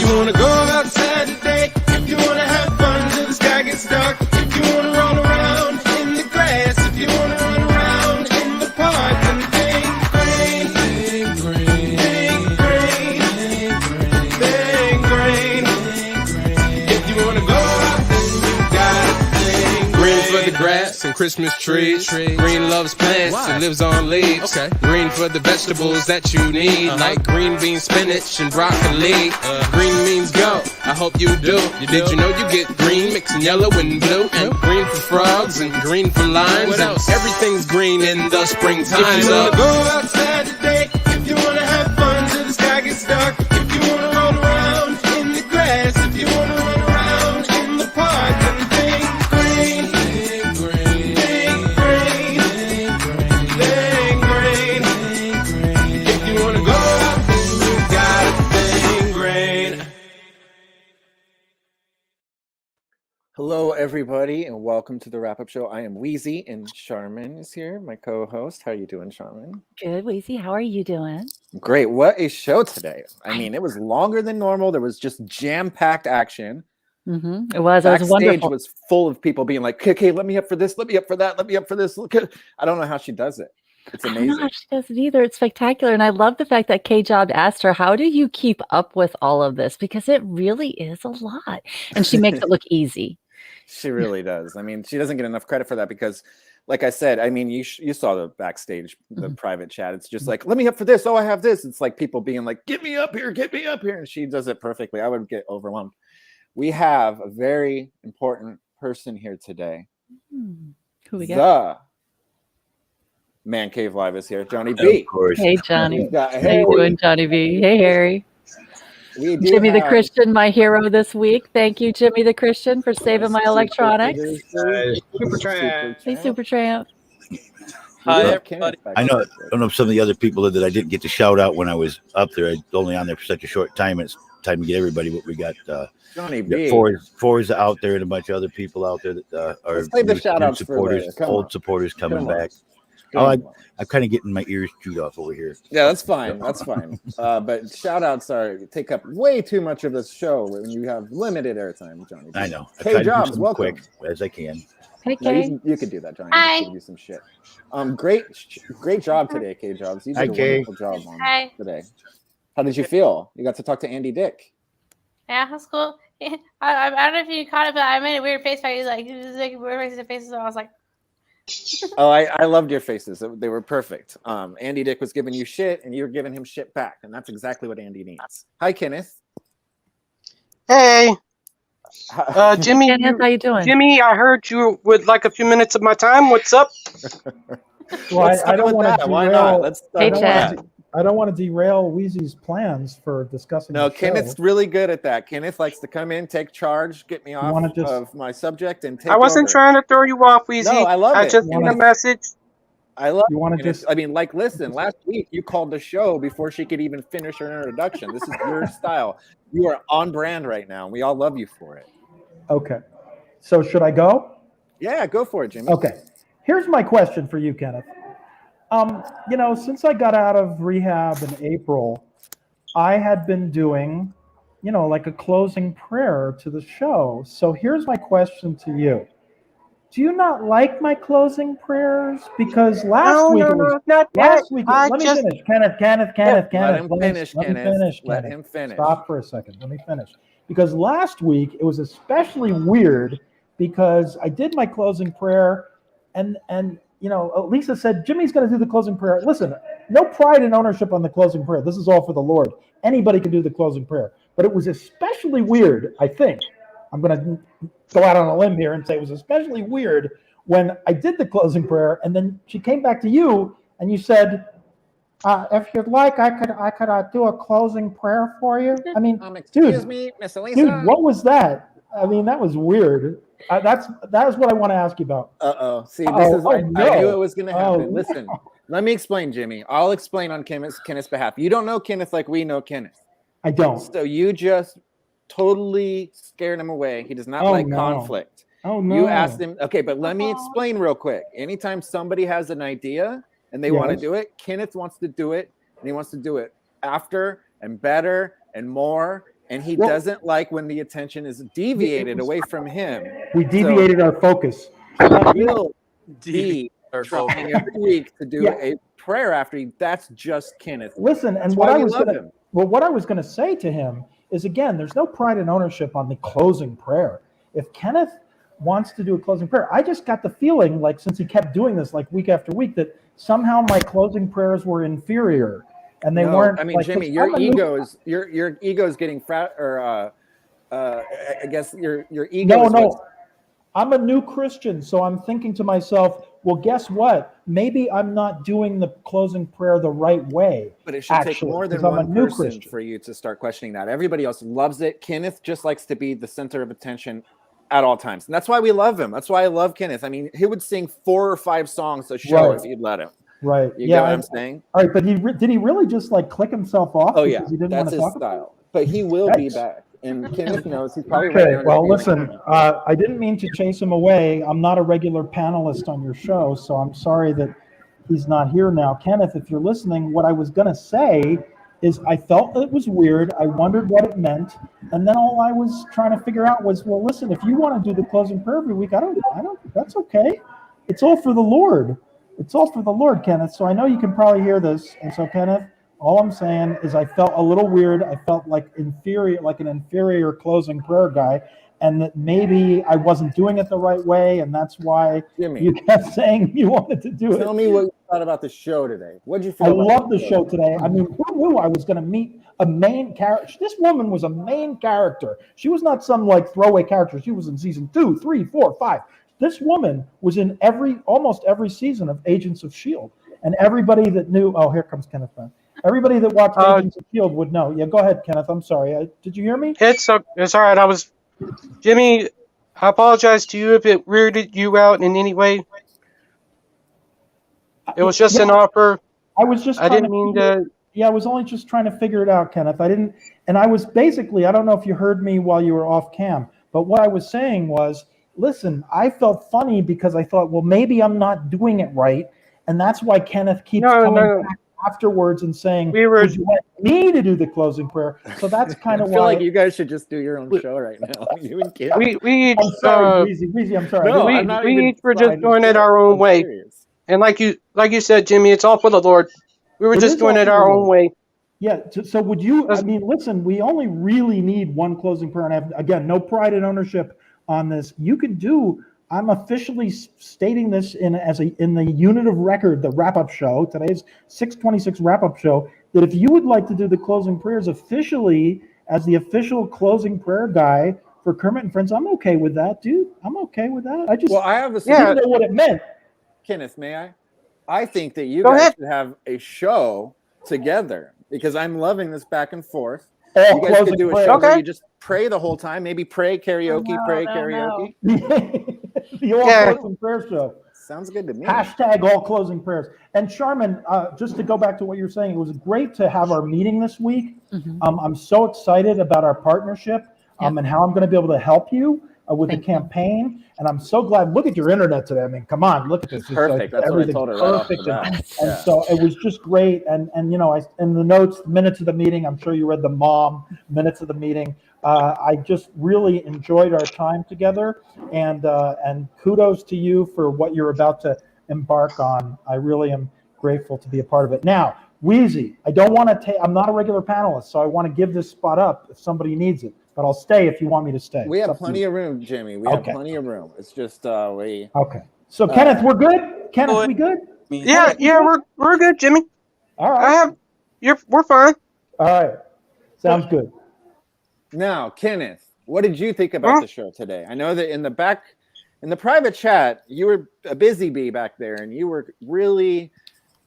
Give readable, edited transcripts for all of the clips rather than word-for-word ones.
you wanna go outside today, if you wanna have fun till the sky gets dark, if you wanna roll around in the grass, if you wanna run around in the park, then think green, think green, think green, think green, think green. If you wanna go out, then you gotta think green for the grass and Christmas trees. Green loves plants and lives on leaves. Green for the vegetables that you need, like green beans, spinach, and broccoli. Green means go. I hope you do. Did you know you get green mixing yellow and blue? And green for frogs and green for limes. What else? Everything's green in the springtime. If you wanna go outside today, if you wanna have fun till the sky gets dark, if you wanna roll around in the grass, if you wanna run around in the park, then think green, think green, think green, think green, think green. If you wanna go out, then you gotta think green. Hello, everybody, and welcome to the Wrap Up Show. I am Wheezy, and Charmin is here, my co-host. How are you doing, Charmin? Good, Wheezy. How are you doing? Great. What a show today. I mean, it was longer than normal. There was just jam-packed action. It was. It was Backstage wonderful. was full of people being like, okay, let me up for this, let me up for that, let me up for this. Look at, I don't know how she does it. It's I don't amazing. know how she does it either. It's spectacular. And I love the fact that K-Job asked her, how do you keep up with all of this? Because it really is a lot. And she makes it look easy. She really does. I mean, she doesn't get enough credit for that because, like I said, I mean, you saw the backstage, the private chat. It's just like, let me up for this. Oh, I have this. It's like people being like, get me up here, get me up here. And she does it perfectly. I would get overwhelmed. We have a very important person here today. Who we got? The Man Cave Live is here. Johnny B. Of course. Hey, Johnny. We've got How Harry. you doing, Johnny B? Hey, Harry. We do Jimmy the have- Christian, my hero this week. Thank you, Jimmy the Christian, for saving my electronics. Super Tramp. Hey, Super Tramp. Hi, Yeah. everybody. I don't know if some of the other people that I didn't get to shout out when I was up there. I was only on there for such a short time. It's time to get everybody what we got. Johnny We B. got Forza out there and a bunch of other people out there that are Let's save the shout outs for supporters, later. Come old on. supporters coming Come on. back. Come on. I'm kind of getting my ears chewed off over here. Yeah, that's fine. That's fine. But shout outs take up way too much of this show when you have limited airtime, Johnny. I know. I Hey, try to do Jobs, something welcome. quick as I can. Hey, No, Kay. you could do that, Johnny. Hi. Just give you some shit. Great job today, K Jobs. You Hi, did a Kay. wonderful job on Hi. today. How did you feel? You got to talk to Andy Dick. Yeah, that's cool. I don't know if you caught it, but I made a weird face. He was like weird faces, so I was like, Oh, I loved your faces. They were perfect. Andy Dick was giving you shit, and you were giving him shit back, and that's exactly what Andy needs. Hi, Kenneth. Hey, Jimmy. Kenneth, how you doing? Jimmy, I heard you would like a few minutes of my time. What's up? Well, Let's I start don't with want that. to Why derail. not? Let's start Hey, with Chad. that. I don't want to derail Wheezy's plans for discussing. No, the show. Kenneth's really good at that. Kenneth likes to come in, take charge, get me off wanna just- of my subject, and take I wasn't over. trying to throw you off, Weezy. No, I love I it. just You seen wanna- a message. I love You want to Kenneth. just? I mean, like, listen, last week you called the show before she could even finish her introduction. This is your style. You are on brand right now, and we all love you for it. Okay. So should I go? Yeah, go for it, Jimmy. Okay. Here's my question for you, Kenneth. Since I got out of rehab in April, I had been doing, like a closing prayer to the show. So here's my question to you. Do you not like my closing prayers? Because last week it was not last week. I Let me just finish, Kenneth. Let him please. finish, Let me Kenneth. finish, Let Kenneth. him finish. Stop for a second. Let me finish. Because last week it was especially weird because I did my closing prayer and Lisa said, Jimmy's going to do the closing prayer. Listen, no pride and ownership on the closing prayer. This is all for the Lord. Anybody can do the closing prayer. But it was especially weird, I think. I'm going to go out on a limb here and say it was especially weird when I did the closing prayer and then she came back to you and you said, if you'd like, I could do a closing prayer for you. I mean, Excuse me, Miss Elisa. dude, what was that? I mean, that was weird. That is what I want to ask you about. See, I knew it was going to happen. Oh, Listen, let me explain, Jimmy. I'll explain on Kenneth's behalf. You don't know Kenneth like we know Kenneth. I don't. So you just totally scared him away. He does not like conflict. Oh, no. You asked him, okay, but let me explain real quick. Anytime somebody has an idea and they want to do it, Kenneth wants to do it, and he wants to do it after and better and more and he Well- doesn't like when the attention is deviated away from him. We deviated our focus. He will be Or trying every week to do Yeah. a prayer after you. That's just Kenneth. Listen, That's and why what I we was love gonna him. well, what I was gonna say to him is, again, there's no pride and ownership on the closing prayer. If Kenneth wants to do a closing prayer, I just got the feeling, like, since he kept doing this like week after week, that somehow my closing prayers were inferior, and they No, weren't. I mean, like, Jimmy, 'cause your I'm a new- ego is getting fat, or I guess your ego. No, is no. what's- I'm a new Christian, so I'm thinking to myself, well, guess what? Maybe I'm not doing the closing prayer the right way. But it should take actually, more than 'cause I'm a one new person Christian. for you to start questioning that. Everybody else loves it. Kenneth just likes to be the center of attention at all times, and that's why we love him. That's why I love Kenneth. I mean, he would sing 4 or 5 songs a show Right. if you'd let him. Right. You yeah. get what I'm saying? All right, but did he really just like click himself off? Oh yeah, because he didn't that's want to his talk about it? style. But he will be That's- back, and Kenneth knows he's probably Okay, right now. well, listen, I didn't mean to chase him away. I'm not a regular panelist on your show, so I'm sorry that he's not here now. Kenneth, if you're listening, what I was going to say is I felt it was weird. I wondered what it meant. And then all I was trying to figure out was, well, listen, if you want to do the closing prayer every week, I don't, that's okay. It's all for the Lord. It's all for the Lord, Kenneth. So I know you can probably hear this. And so, Kenneth, all I'm saying is I felt a little weird. I felt like an inferior closing prayer guy, and that maybe I wasn't doing it the right way, and that's why Jimmy, you kept saying you wanted to do tell it. me what you thought about the show today. What did you feel? I about love the show today. I mean, who knew I was going to meet a main character? This woman was a main character. She was not some like throwaway character. She was in season 2, 3, 4, 5. This woman was in almost every season of Agents of S.H.I.E.L.D. And everybody that knew, oh, here comes Kenneth back. Everybody that watched Agents of S.H.I.E.L.D. would know. Yeah, go ahead, Kenneth. I'm sorry. Did you hear me? It's all right. Jimmy, I apologize to you if it weirded you out in any way. It was just an offer. I was just I trying didn't mean figure- to. Yeah, I was only just trying to figure it out, Kenneth. And I was basically, I don't know if you heard me while you were off cam, but what I was saying was, listen, I felt funny because I thought, well, maybe I'm not doing it right. And that's why Kenneth keeps coming back afterwards and saying, would you like me to do the closing prayer? So that's kind of I feel why. like you guys should just do your own show right now. You and Kim. We I'm sorry, Breezy, I'm sorry. No, we I'm not we even each were just trying to doing say it our I'm own way. serious. And like you said, Jimmy, it's all for the Lord. We were It just is all doing it for the our Lord. own way. Yeah. So would you? I mean, listen. We only really need one closing prayer, and I have, again, no pride and ownership on this. You can do. I'm officially stating this in the unit of record, the wrap up show. Today's 626 wrap up show. That if you would like to do the closing prayers officially as the official closing prayer guy for Kermit and Friends, I'm okay with that, dude. I'm okay with that. I just Well, I have a didn't know what it meant. Kenneth, may I? I think that you Go guys ahead. should have a show together because I'm loving this back and forth. Oh, You guys closing could do a prayer. show where Okay. you just pray the whole time. Maybe pray karaoke, pray karaoke. The all closing prayer show. Sounds good to me. Hashtag all closing prayers. And Charmin, just to go back to what you're saying, it was great to have our meeting this week. I'm so excited about our partnership and how I'm going to be able to help you with the campaign. And I'm so glad. Look at your internet today. I mean, come on, look at this. It's Perfect. That's what I told her right off the perfect. bat. And so it was just great. And you know, in the notes, minutes of the meeting, I'm sure you read the mom minutes of the meeting. I just really enjoyed our time together, and kudos to you for what you're about to embark on. I really am grateful to be a part of it. Now, Wheezy, I don't want to take. I'm not a regular panelist, so I want to give this spot up if somebody needs it. But I'll stay if you want me to stay. We It's have up to plenty you. of room, Jimmy. We have plenty of room. It's just we. Okay. So Kenneth, we're good. Kenneth, we good? Yeah, we're good, Jimmy. All right. We're fine. All right. Sounds good. Now, Kenneth, what did you think about the show today? I know that in the private chat, you were a busy bee back there, and you were really,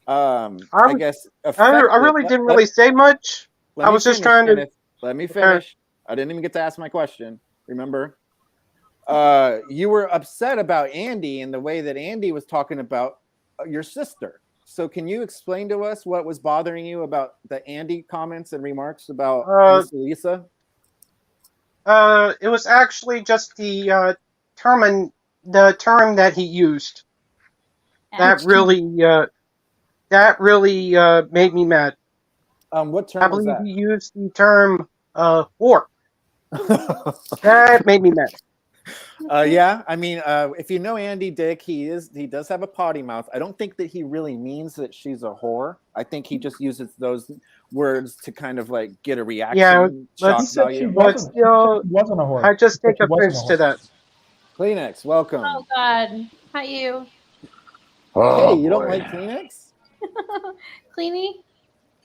I guess, I really didn't really say much. I was just trying to. Let me finish. I didn't even get to ask my question. Remember, you were upset about Andy and the way that Andy was talking about your sister. So, can you explain to us what was bothering you about the Andy comments and remarks about Miss Lisa? It was actually just the term that he used. That really made me mad. What term I was believe that? he used the term war. That made me mad. Yeah, I mean, if you know Andy Dick, he does have a potty mouth. I don't think that he really means that she's a whore. I think he just uses those words to kind of like get a reaction. Yeah, shock He said she value. wasn't, he said still, she wasn't a horse. I just He said take she wasn't offense a to horse. that. Kleenex, welcome. Oh God, not you, Oh, Hey, you don't boy. like Kleenex? Cleanie.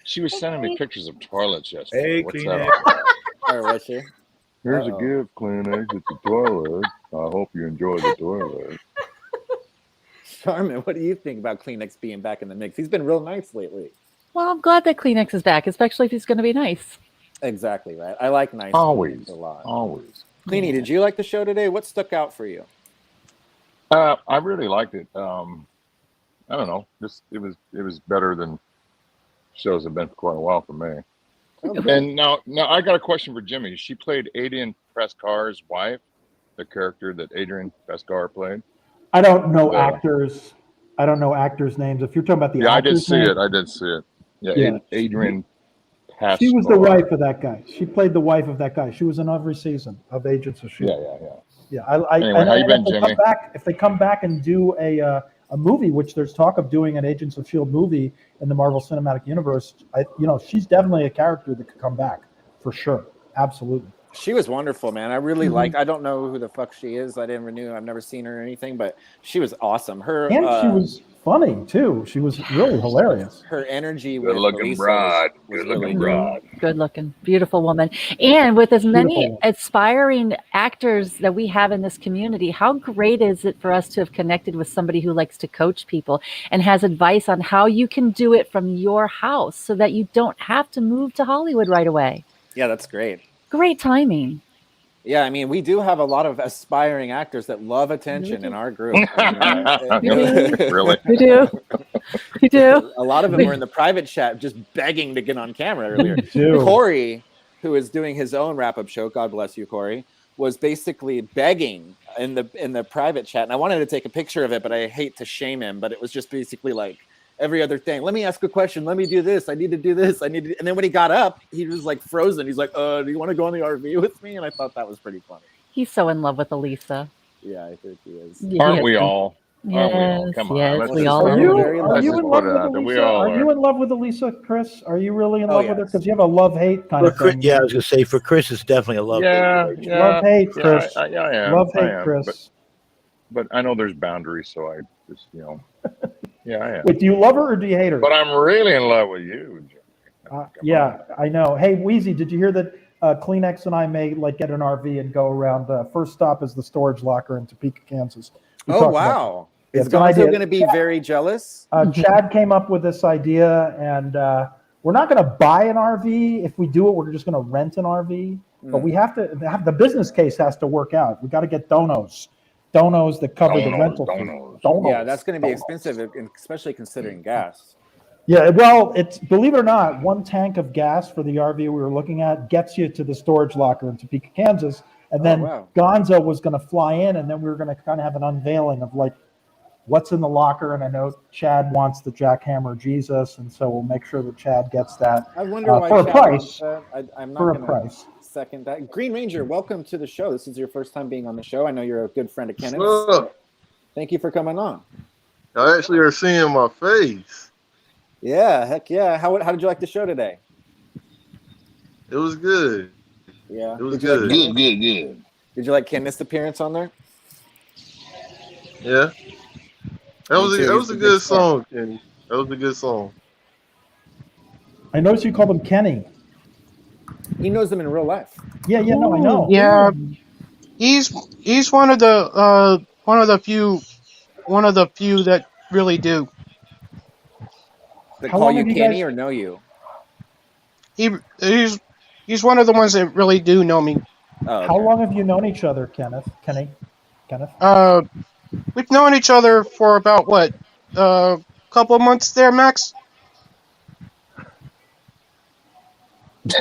She was sending me pictures of toilets yesterday. Hey, What's Kleenex. that? Or was she? Here's Uh-oh. a gift, Kleenex. It's a toilet. I hope you enjoy the toilet. Charmin, what do you think about Kleenex being back in the mix? He's been real nice lately. Well, I'm glad that Kleenex is back, especially if he's going to be nice. Exactly right. I like nice Always, Kleenex a lot. always. Cleanie, did you like the show today? What stuck out for you? I really liked it. I don't know. Just it was better than shows have been for quite a while for me. Okay. And now I got a question for Jimmy. She played Adrian Pescar's wife, the character that Adrian Pescar played. I don't know Yeah. actors. I don't know actors' names. If you're talking about the Yeah, I did actors' see names, it. I did see it. Yeah, Yeah. Adrian Pescar. she was the wife of that guy. She played the wife of that guy. She was in every season of Agents of Yeah, S.H.I.E.L.D. yeah. Yeah, Anyway, how you been, Jimmy? If they come back and do a movie, which there's talk of doing an Agents of S.H.I.E.L.D. movie in the Marvel Cinematic Universe, she's definitely a character that could come back for sure. Absolutely. She was wonderful, man. I really Mhm. liked. I don't know who the fuck she is. I never knew. I've never seen her or anything, but she was awesome. Her And she was funny too. She was really hilarious. her energy Good with looking Melissa broad. was Good looking really good. broad. Good looking, beautiful woman. And with as many Beautiful. aspiring actors that we have in this community, how great is it for us to have connected with somebody who likes to coach people and has advice on how you can do it from your house so that you don't have to move to Hollywood right away? Yeah, that's great. Great timing. Yeah, I mean, we do have a lot of aspiring actors that love attention in our group. Really? We do. We do. A lot of them were in the private chat just begging to get on camera earlier. do. Corey, who is doing his own wrap-up show, God bless you, Corey, was basically begging in the private chat. And I wanted to take a picture of it, but I hate to shame him. But it was just basically like every other thing. Let me ask a question. Let me do this. I need to do this. And then when he got up, he was like frozen. He's like, do you want to go on the RV with me? And I thought that was pretty funny. He's so in love with Elisa. Yeah, I think he is. Yeah, Aren't we all? Yes, Aren't we all? Come on. yes, let's we just- all Are are. you, Very are lucky. you Let's in just love put it with out there. We Elisa? all Are you are. in love with Elisa, Chris? Are you really in Oh, love with her? yes. Because you have a love-hate kind of thing. Yeah, I was gonna say for Chris, it's definitely a love. Yeah, relationship. yeah. Love-hate, Yeah, Chris. I am. Love, I hate, am. Chris. But I know there's boundaries, so I just, yeah, I am. Wait, do you love her or do you hate her? But I'm really in love with you, Jimmy. Come Yeah, I know. Hey, Wheezy, did you hear that Kleenex and I may get an RV and go around? First stop is the storage locker in Topeka, Kansas. We Oh, talked about wow. Yeah, Is it's an Gonzo idea. going to be very jealous? Chad came up with this idea, and we're not going to buy an RV. If we do it, we're just going to rent an RV. But we have to have the business case has to work out. We got to get donos that cover the rental fee. Donos. Yeah, that's going to be expensive, especially considering gas. Yeah, well, it's believe it or not, one tank of gas for the RV we were looking at gets you to the storage locker in Topeka, Kansas. And then wow. Gonzo was going to fly in, and then we were going to kind of have an unveiling of like what's in the locker. And I know Chad wants the Jackhammer Jesus, and so we'll make sure that Chad gets that I wonder why for a Chad price. wants that. I'm For not a going to price. second that. Green Ranger, welcome to the show. This is your first time being on the show. I know you're a good friend of Kenneth's. What's up? Thank you for coming on. I actually are seeing my face. Yeah, heck yeah. How did you like the show today? It was good. Yeah. It was Did you like good. Good. Did you like Kenneth's appearance on there? Yeah. That was Me too. that was He's a a good big fan. song, Kenny. That was a good song. I noticed you called him Kenny. He knows them in real life. Yeah, no, I know. Yeah, he's one of the few that really do. That How call long you have you Kenny guys- or know you? He's one of the ones that really do know me. Oh, okay. How long have you known each other, Kenneth? Kenneth? We've known each other for about what, couple of months there, Max.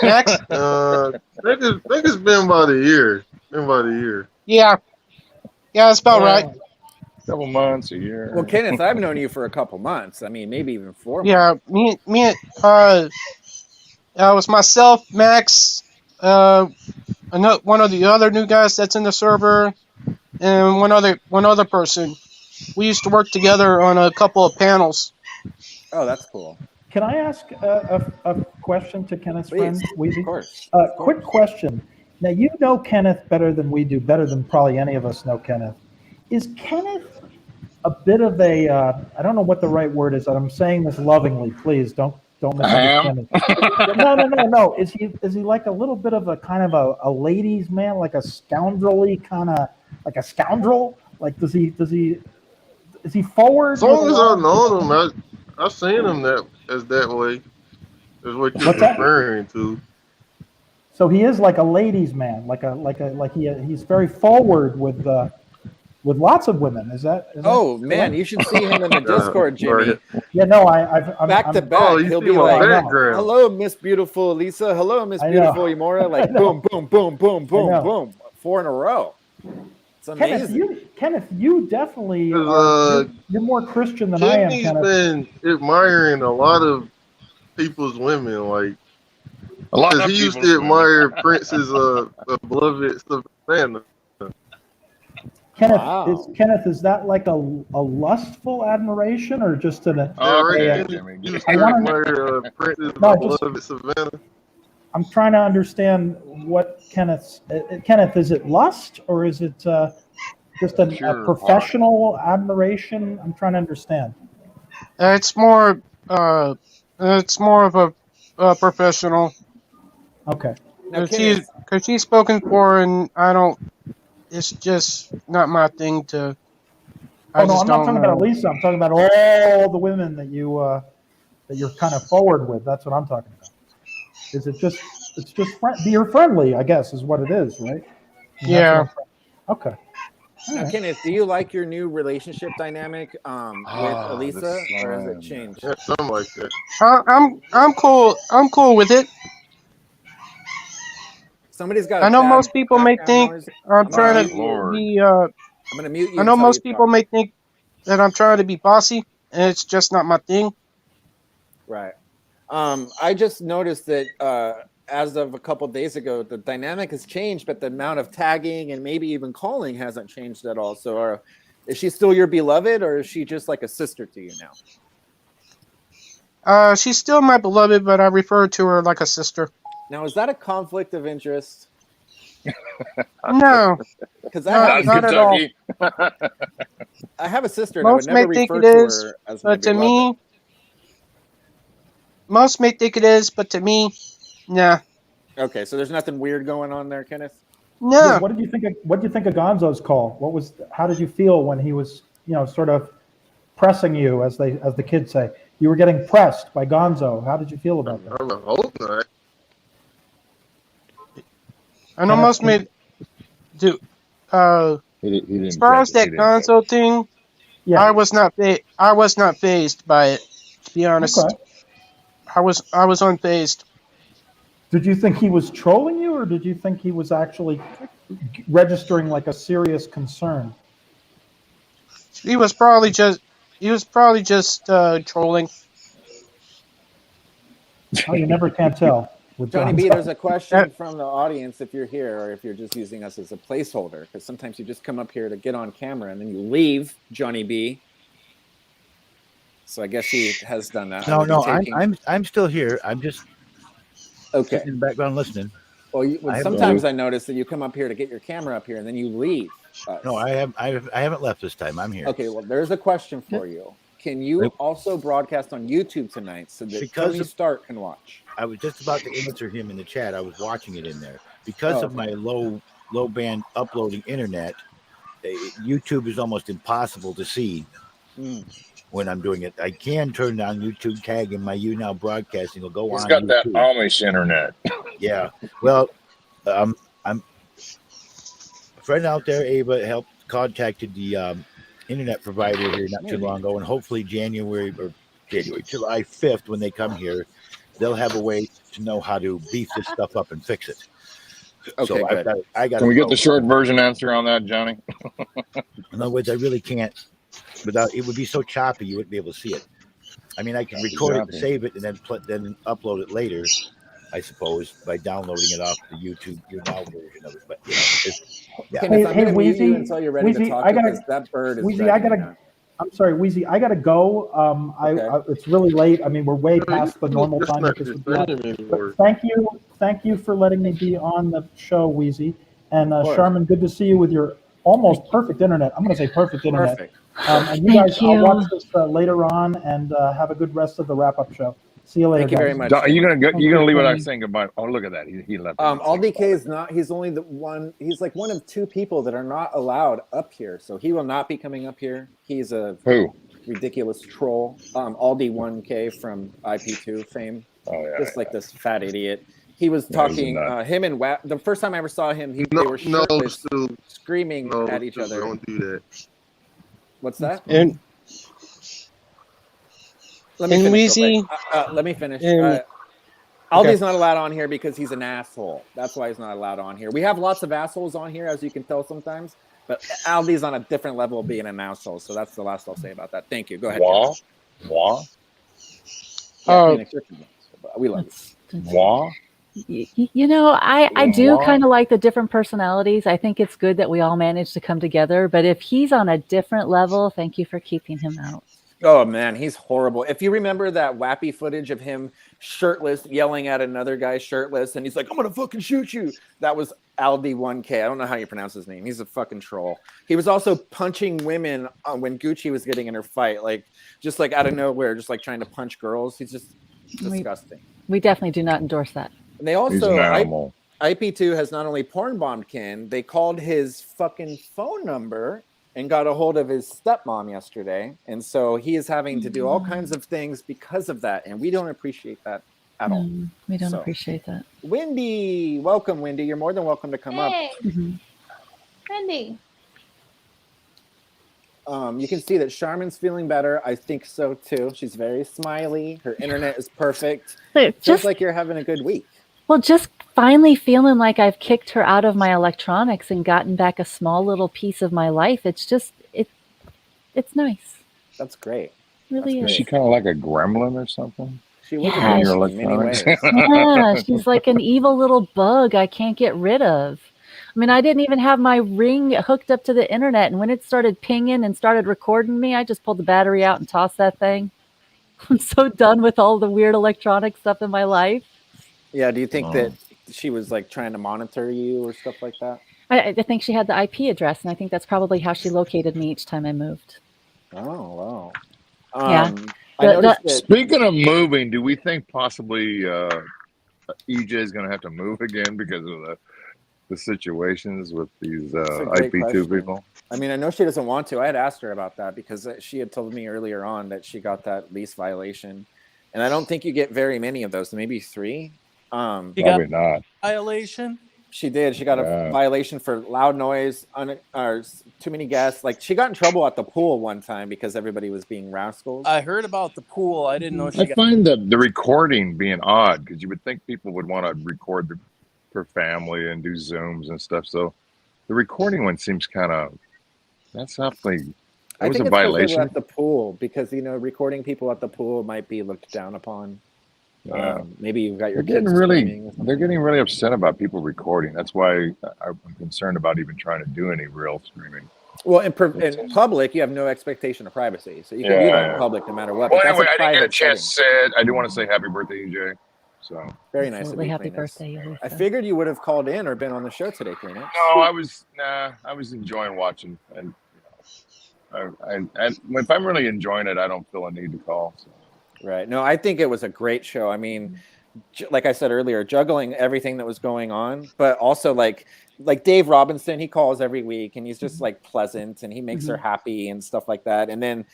Max? I think it's been about a year. Yeah, that's about right. Couple months, a year. Well, Kenneth, I've known you for a couple months. I mean, maybe even 4 months. Yeah, me, it was myself, Max, one of the other new guys that's in the server, and one other person. We used to work together on a couple of panels. Oh, that's cool. Can I ask a question to Kenneth's friend, Please, Weezy? of course. Quick question. Now, you know Kenneth better than we do, better than probably any of us know Kenneth. Is Kenneth a bit of a, I don't know what the right word is, and I'm saying this lovingly, please, don't misunderstand me. No. Is he like a little bit of a kind of a ladies' man, like a scoundrelly kind of, like a scoundrel? Like, is he forward? As long as I've known him, I've seen him that way. Is what you're referring to. So he is like a ladies' man, he's very forward with lots of women. Is that Oh man, you should see him in the Discord, Jimmy. Yeah, no, I'm back to back. Oh, you He'll see be my like, background. "Hello, Miss Beautiful Lisa. Hello, Miss I know. Beautiful Imora." Like boom, boom, boom, boom, boom, know. boom, 4 in a row. It's amazing. Kenneth, you definitely you're more Christian than I am, Jimmy's Kenneth. been admiring a lot of people's women, like A lot because of he used people's to women. admire Prince's beloved Savannah. Kenneth, is that like a lustful admiration or just an? Okay, Jimmy. He used to admire Prince's beloved Savannah. I'm trying to understand what Kenneth, is it lust or is it just a professional admiration? I'm trying to understand. It's more of a professional. Okay. Because she's spoken for, and I don't. It's just not my thing to. I'm not talking about Lisa. I'm talking about all the women that you're kind of forward with. That's what I'm talking about. Is it just? It's just you're friendly, I guess, is what it is, right? Yeah. Okay. Now, Kenneth, do you like your new relationship dynamic with Elisa, or has it changed? Yeah, something like that. I'm cool. I'm cool with it. Somebody's got. I know most people may think I'm trying to be. I'm gonna mute you. I know most people may think that I'm trying to be bossy, and it's just not my thing. Right. I just noticed that as of a couple days ago, the dynamic has changed, but the amount of tagging and maybe even calling hasn't changed at all. So, is she still your beloved, or is she just like a sister to you now? She's still my beloved, but I refer to her like a sister. Now, is that a conflict of interest? No, because not at all. I have a sister, and Most I would never may think refer it to is, her as my but to beloved. me, most may think it is, but to me, nah. Okay, so there's nothing weird going on there, Kenneth? No. Yeah, what did you think of Gonzo's call? How did you feel when he was, sort of pressing you, as the kids say? You were getting pressed by Gonzo. How did you feel about that? I hope not. I know most may do. As far as that Gonzo thing, yeah. I was not fazed by it. To be honest, Okay. I was unfazed. Did you think he was trolling you, or did you think he was actually registering like a serious concern? He was probably just trolling. Oh, you never can tell. Johnny B, there's a question from the audience if you're here, or if you're just using us as a placeholder, because sometimes you just come up here to get on camera and then you leave, Johnny B. So I guess he has done that. No, I'm still here. I'm just sitting in the background listening. Well, sometimes I notice that you come up here to get your camera up here and then you leave us. No, I haven't left this time. I'm here. Okay, well, there's a question for you. Can you also broadcast on YouTube tonight so that Tony Stark can watch? I was just about to answer him in the chat. I was watching it in there. Because of my low band uploading internet, YouTube is almost impossible to see when I'm doing it. I can turn on YouTube tag and my YouNow broadcasting will go on. He's got YouTube. that Amish internet. Yeah. Well, I'm a friend out there, Ava, contacted the internet provider here not too long ago, and hopefully July 5th, when they come here, they'll have a way to know how to beef this stuff up and fix it. Okay, so good. I got. Can we get the short version answer on that, Johnny? In other words, I really can't. Without it would be so choppy, you wouldn't be able to see it. I mean, I can record it and save it, and then upload it later. I suppose, by downloading it off the YouTube Now version of it. But yeah. Kenneth, I'm Hey, gonna mute you Wheezy, until you're ready to Wheezy, talk I gotta, because that bird is Wheezy, I driving me gotta. nuts. I'm sorry, Wheezy, I gotta go. Okay. It's really late. I mean, we're way No, past the normal that's time not that this your would be on. thing But anymore. thank you for letting me be on the show, Wheezy. And Of course. Sharman, good to see you with your almost perfect internet. I'm gonna say perfect internet. Perfect. And you Thank guys, I'll you. watch this later on, and have a good rest of the wrap up show. See you later, Thank you very guys. much. Don, are you gonna go, you gonna leave without Okay. saying goodbye? Oh, look at that. He left. All DK is not. He's only the one. He's like one of two people that are not allowed up here, so he will not be coming up here. He's a Who? ridiculous troll. Aldi 1K from IP2 fame. Oh yeah. Just like this fat idiot. He was Yeah, he's a talking. nut. Him and the first time I ever saw him, they No, were no, shirtless, Stu. screaming No, at each Stu, other. don't do that. What's that? And Let me And finish. real Weezy- quick. Let me finish. And- Aldi's okay. not allowed on here because he's an asshole. That's why he's not allowed on here. We have lots of assholes on here, as you can tell sometimes. But Aldi's on a different level of being an asshole. So that's the last I'll say about that. Thank you. Go ahead. Wah, wah, Yeah, Oh. Phoenix, you're Phoenix. We love you. wah. You know, I do Wow. kind of like the different personalities. I think it's good that we all manage to come together. But if he's on a different level, thank you for keeping him out. Oh man, he's horrible. If you remember that wappy footage of him shirtless yelling at another guy shirtless, and he's like, "I'm gonna fucking shoot you." That was Aldi 1K. I don't know how you pronounce his name. He's a fucking troll. He was also punching women when Gucci was getting in her fight, like just like out of nowhere, just like trying to punch girls. He's just disgusting. We definitely do not endorse that. And they He's also an animal. IP2 has not only porn bombed Ken, they called his fucking phone number and got a hold of his stepmom yesterday. And so he is having to do all kinds of things because of that. And we don't appreciate that at all. We don't So. appreciate that. Wendy, welcome, Wendy. You're more than welcome to come Hey, Mhm. Wendy. up. You can see that Charmin's feeling better. I think so too. She's very smiley. Her internet is perfect. But Feels just like you're having a good week. Well, just finally feeling like I've kicked her out of my electronics and gotten back a small little piece of my life. It's just it's nice. That's great. It really That's Is is. she kind of like a gremlin or something? She was Yeah, a In your bitch in many ways. electronics? Yeah, she's like an evil little bug I can't get rid of. I mean, I didn't even have my Ring hooked up to the internet, and when it started pinging and started recording me, I just pulled the battery out and tossed that thing. I'm so done with all the weird electronic stuff in my life. Yeah, do you think Oh. that she was like trying to monitor you or stuff like that? I think she had the IP address, and I think that's probably how she located me each time I moved. Oh, wow. Yeah. I noticed that Speaking of moving, do we think possibly EJ is going to have to move again because of the situations with these That's a great IP2 question. people? I mean, I know she doesn't want to. I had asked her about that because she had told me earlier on that she got that lease violation. And I don't think you get very many of those, maybe 3. You got Probably not. violation. She did. She got a Yeah. violation for loud noise, or too many guests. Like she got in trouble at the pool one time because everybody was being rascals. I heard about the pool. I didn't know she I got. find the recording being odd because you would think people would want to record their family and do Zooms and stuff. So the recording one seems kind of, that's awfully, that I was think a it's because they were violation. at the pool because recording people at the pool might be looked down upon. Maybe you've got your They're kids getting really, streaming or something. they're getting really upset about people recording. That's why I'm concerned about even trying to do any real streaming. Well, in public, you have no expectation of privacy, so you can do that in public no matter what. Well, But that's anyway, a I didn't get a private chance to setting. say it. I do want to say happy birthday, EJ. So Very nice of Absolutely. you, Happy Cleanus. birthday, Elisa. I figured you would have called in or been on the show today, Cleanus. no, I was enjoying watching, and if I'm really enjoying it, I don't feel a need to call. So. Right. No, I think it was a great show. I mean, like I said earlier, juggling everything that was going on, but also like Dave Robinson, he calls every week and he's just like pleasant and he makes her happy and stuff like that. And then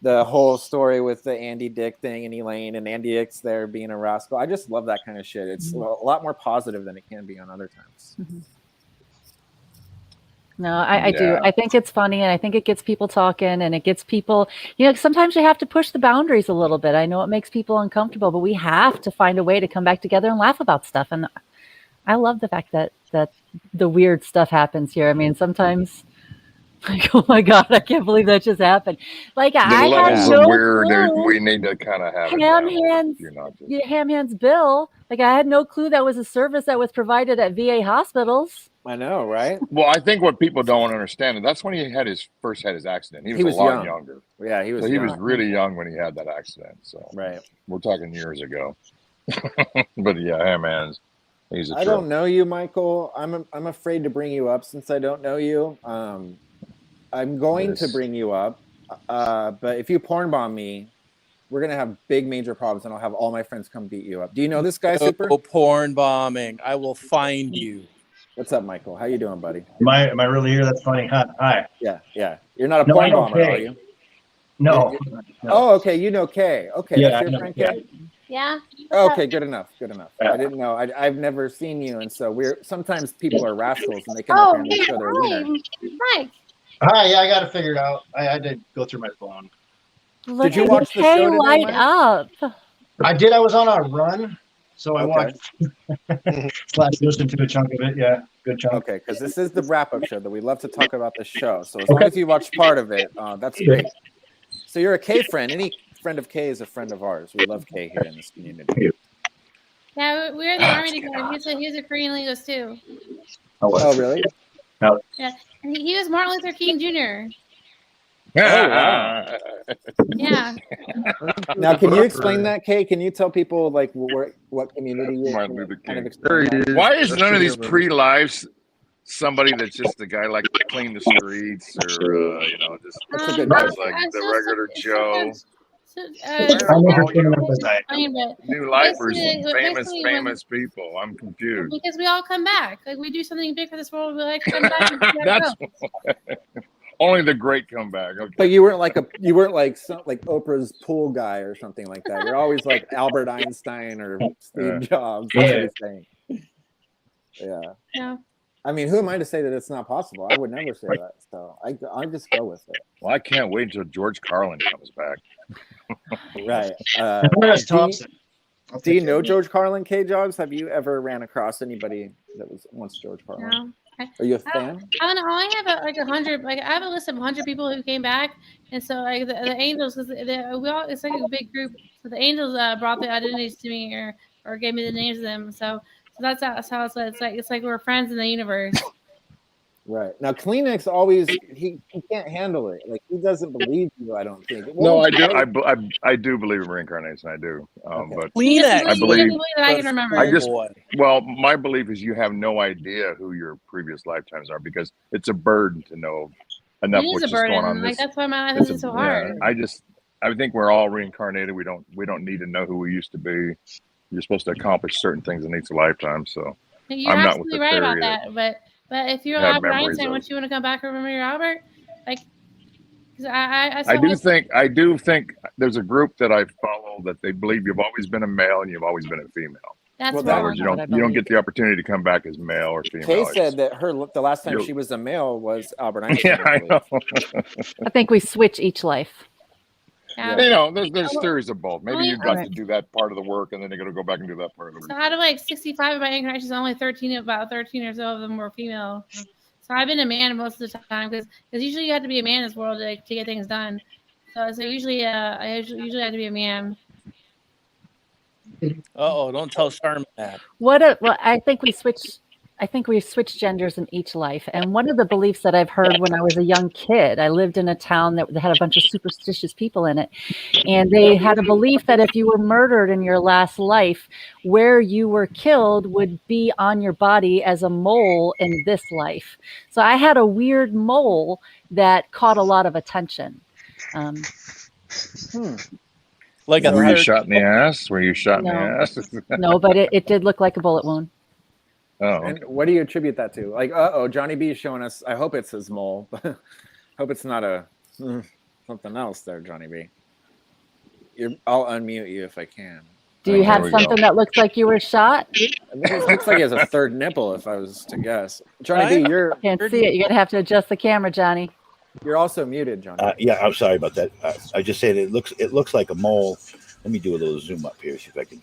the whole story with the Andy Dick thing and Elaine and Andy Dick's there being a rascal. I just love that kind of shit. It's a lot more positive than it can be on other times. No, I do. Yeah. I think it's funny and I think it gets people talking and it gets people, sometimes you have to push the boundaries a little bit. I know it makes people uncomfortable, but we have to find a way to come back together and laugh about stuff. And I love the fact that the weird stuff happens here. I mean, sometimes Like, oh my God, I can't believe that just happened. Like The I had levels no of weird, clue. we need to kind of have it Ham down. hands, You're not just. yeah, ham hands Bill. Like I had no clue that was a service that was provided at VA hospitals. I know, right? Well, I think what people don't understand, and that's when he first had his accident. He was a lot younger. Yeah, he was. So he was young. really young when he had that accident. So Right. we're talking years ago. But yeah, hey man, he's a I trip. don't know you, Michael. I'm afraid to bring you up since I don't know you. I'm going to bring you up, but if you porn bomb me, we're gonna have big major problems, and I'll have all my friends come beat you up. Do you know this guy, Super? No porn bombing. I will find you. What's up, Michael? How you doing, buddy? Am I really here? That's funny. Hi. Yeah. You're not a No, porn I know bomber, Kay. are you? No. Oh, okay. You know Kay. Okay, Yeah, that's I your know, friend yeah. Kay. Yeah. Okay, good enough. Yeah. I didn't know. I've never seen you, and so sometimes people are rascals and they come Oh, up here and they show their wiener. Mike. Hi. Yeah, I got it figured out. I had to go through my phone. Look Did you at watch the Kay show today, light Mike? up. I did. I was on a run, so I Okay. watched / listened to a chunk of it. Yeah, good chunk. Okay, because this is the wrap-up show that we love to talk about the show. So as long as you watch part of it, that's great. So you're a Kay friend. Any friend of Kay is a friend of ours. We love Kay here in this community. Yeah, we were in the army together. He was a Korean linguist too. Oh, really? No. Yeah, and he was Martin Luther King Jr. Oh, wow. Yeah. Now, can you explain that, Kay? Can you tell people like what community you're Martin Luther kind of King. explain that? Why is none of these pre-lives somebody that's just a guy like to clean the streets or just That's a good guys question. like the regular Joe? New lifers, famous people. I'm confused. Because we all come back. Like we do something big for this world. We like to come back. And That's only the great comeback. Okay. But you weren't like Oprah's pool guy or something like that. You're always like Albert Einstein or Steve Jobs. That's what he's saying. Yeah. I mean, who am I to say that it's not possible? I would never say that. So I just go with it. Well, I can't wait until George Carlin comes back. Right. Thompson. Do you know George Carlin, K Jobs? Have you ever ran across anybody that was once George Carlin? No. Are you a fan? I don't know. I have like 100. Like I have a list of 100 people who came back, and so like the Angels, because it's like a big group. So the Angels brought the identities to me, or gave me the names of them. So that's how it's like we're friends in the universe. Right. Now, Kleenex always he can't handle it. Like he doesn't believe you. I don't think. No, I do. I do believe in reincarnation. I do. But Kleenex. I believe that I can remember. Well, my belief is you have no idea who your previous lifetimes are because it's a burden to know enough what's just going on. Like that's why my life is so hard. I think we're all reincarnated. We don't need to know who we used to be. You're supposed to accomplish certain things in each lifetime. So you're I'm not with the absolutely right theory about that. But if you're have Albert memories Einstein, of- don't you want to come back and remember your Albert? Like, because I do think there's a group that I follow that they believe you've always been a male and you've always been a female. That's In other words, you don't get the opportunity to come back as male or female. Kay said that the last time she was a male was Albert Einstein. Yeah, I know. I think we switch each life. Yeah. There's theories of both. Maybe you got to do that part of the work, and then you're going to go back and do that part of the work. So out of like 65 of my incarnations, only 13 or so of them were female. So I've been a man most of the time because usually you have to be a man in this world to get things done. So usually I usually have to be a man. Don't tell Charmin that. Well, I think we switch genders in each life. And one of the beliefs that I've heard when I was a young kid, I lived in a town that had a bunch of superstitious people in it. And they had a belief that if you were murdered in your last life, where you were killed would be on your body as a mole in this life. So I had a weird mole that caught a lot of attention. Like were you shot in the ass? Were you shot in the No. ass? No, but it did look like a bullet wound. Oh, And what do you attribute that to? Like, Johnny B is showing us. I hope it's his mole. Hope it's not something else there, Johnny B. I'll unmute you if I can. Do you have something that looks like you were shot? I mean, it looks like he has a third nipple, if I was to guess. Johnny B, Can't see it. You're gonna have to adjust the camera, Johnny. You're also muted, Johnny. Yeah, I'm sorry about that. I just said it looks like a mole. Let me do a little zoom up here, see if I can.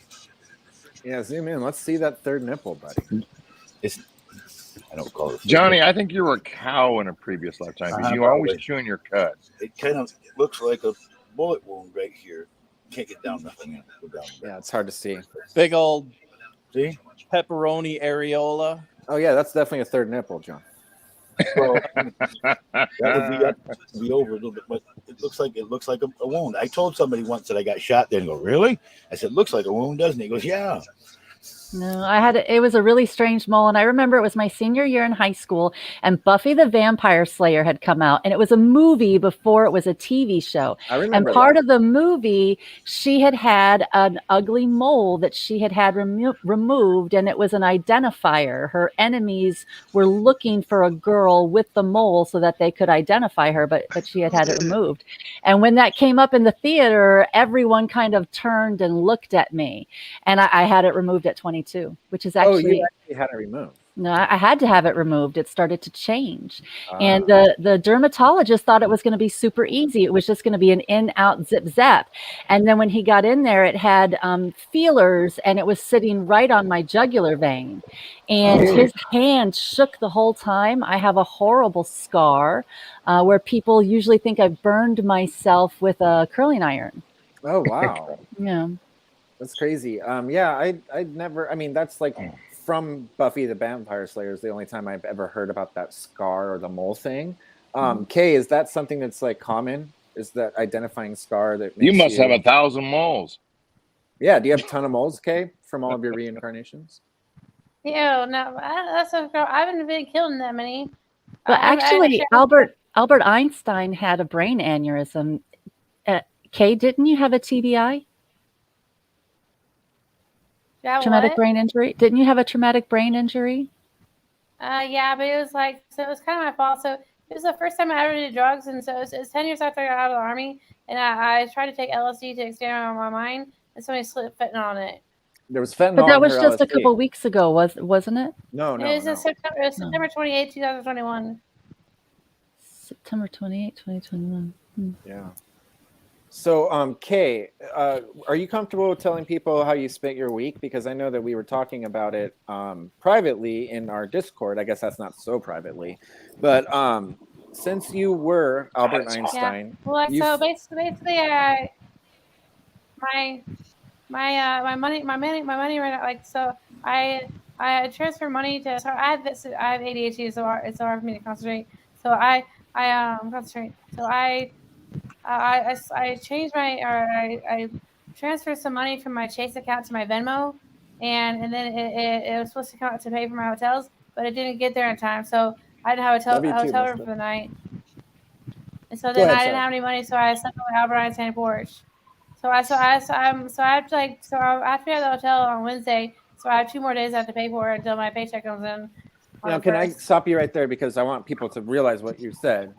Yeah, zoom in. Let's see that third nipple, buddy. I don't call it. Johnny, I think you were a cow in a previous lifetime because you always Probably. chewing your cud. It kind of looks like a bullet wound right here. Can't get down nothing. Go down. Yeah, it's hard to see. Big old See? pepperoni areola. Oh yeah, that's definitely a third nipple, John. Well, that would be over a little bit, but it looks like a wound. I told somebody once that I got shot there and go, really? I said, looks like a wound, doesn't it? He goes, yeah. No, it was a really strange mole. And I remember it was my senior year in high school and Buffy the Vampire Slayer had come out and it was a movie before it was a TV show. I remember And part that. of the movie, she had an ugly mole that she had removed and it was an identifier. Her enemies were looking for a girl with the mole so that they could identify her, but she had it removed. And when that came up in the theater, everyone kind of turned and looked at me. And I had it removed at 22, which is actually. Oh, you actually had it removed. No, I had to have it removed. It started to change. And the dermatologist thought it was going to be super easy. It was just going to be an in, out, zip, zap. And then when he got in there, it had feelers and it was sitting right on my jugular vein. And his hand shook the whole time. I have a horrible scar where people usually think I burned myself with a curling iron. Oh, wow. Yeah. That's crazy. Yeah, I'd never, I mean, that's like from Buffy the Vampire Slayer is the only time I've ever heard about that scar or the mole thing. Kay, is that something that's like common? Is that identifying scar that makes You must have 1,000 moles. Yeah, do you have a ton of moles, Kay, from all of your reincarnations? Ew, no, that's so gross. I haven't been killed in that many. But actually, Albert Einstein had a brain aneurysm. Kay, didn't you have a TBI? Traumatic brain injury? Didn't you have a traumatic brain injury? Yeah, but it was like, so it was kind of my fault. So it was the first time I ever did drugs, and so it was 10 years after I got out of the Army, and I tried to take LSD to expand my mind, and somebody slipped fentanyl on it. There was fentanyl. But that in was her just a LSD. couple weeks ago, wasn't it? No. It was September 28, 2021. September 28, 2021. Yeah. So, Kay, are you comfortable telling people how you spent your week? Because I know that we were talking about it privately in our Discord. I guess that's not so privately, but since you were Albert Einstein, Well, like, so basically, my money right now, like, so I transfer money to. So I have ADHD, so it's hard for me to concentrate. So I concentrate. So I changed I transferred some money from my Chase account to my Venmo, and then it was supposed to come out to pay for my hotels, but it didn't get there in time. So I didn't have a hotel room for the night, and so then I didn't have any money. So I slept on the Albert Einstein porch. So I have to I have to be at the hotel on Wednesday. So I have 2 more days I have to pay for it until my paycheck comes in. Now, can I stop you right there because I want people to realize what you said.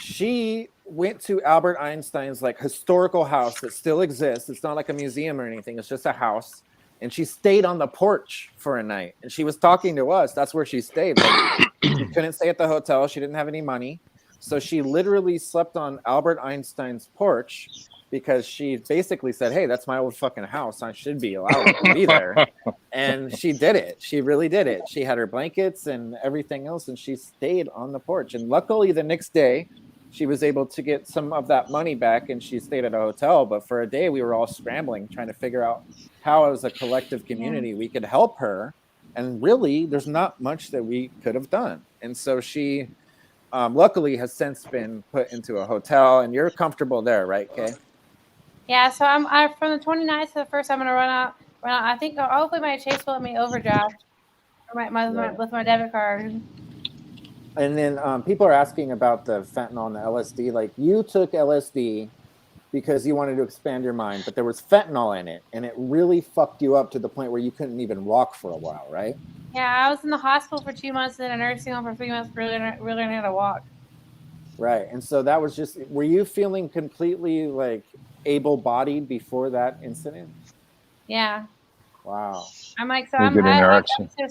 She went to Albert Einstein's like historical house that still exists. It's not like a museum or anything. It's just a house. And she stayed on the porch for a night. And she was talking to us. That's where she stayed. Like, she couldn't stay at the hotel. She didn't have any money. So she literally slept on Albert Einstein's porch because she basically said, hey, that's my old fucking house. I should be allowed to be there. And she did it. She really did it. She had her blankets and everything else, and she stayed on the porch. And luckily the next day, she was able to get some of that money back, and she stayed at a hotel. But for a day, we were all scrambling, trying to figure out how, as a collective community, we could help her. And really, there's not much that we could have done. And so she luckily has since been put into a hotel, and you're comfortable there, right, Kay? Yeah, so I'm from the 29th to the 1st, I'm going to run out. I think hopefully my Chase will let me overdraft with my debit card. And then people are asking about the fentanyl and the LSD. Like, you took LSD because you wanted to expand your mind, but there was fentanyl in it, and it really fucked you up to the point where you couldn't even walk for a while, right? Yeah, I was in the hospital for 2 months and in a nursing home for 3 months, really learning how to walk. Right, and so that was just, were you feeling completely, like, able-bodied before that incident? Yeah. Wow. I'm like, so I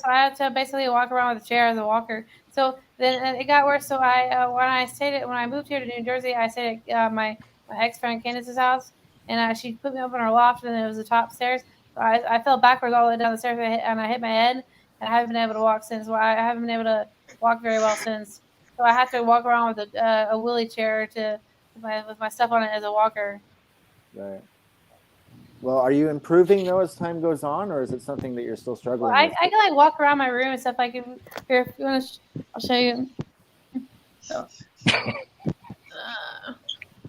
had to basically walk around with a chair as a walker. So then it got worse. So when I moved here to New Jersey, I stayed at my ex-friend Candace's house, and she put me up in her loft, and it was the top stairs. So I fell backwards all the way down the stairs, and I hit my head. and I haven't been able to walk since. Well, I haven't been able to walk very well since. So I have to walk around with a wheelie chair with my stuff on it as a walker. Right. Well, are you improving though as time goes on, or is it something that you're still struggling Well, with? I can like walk around my room and stuff. Like here, if you want to, I'll show you. So,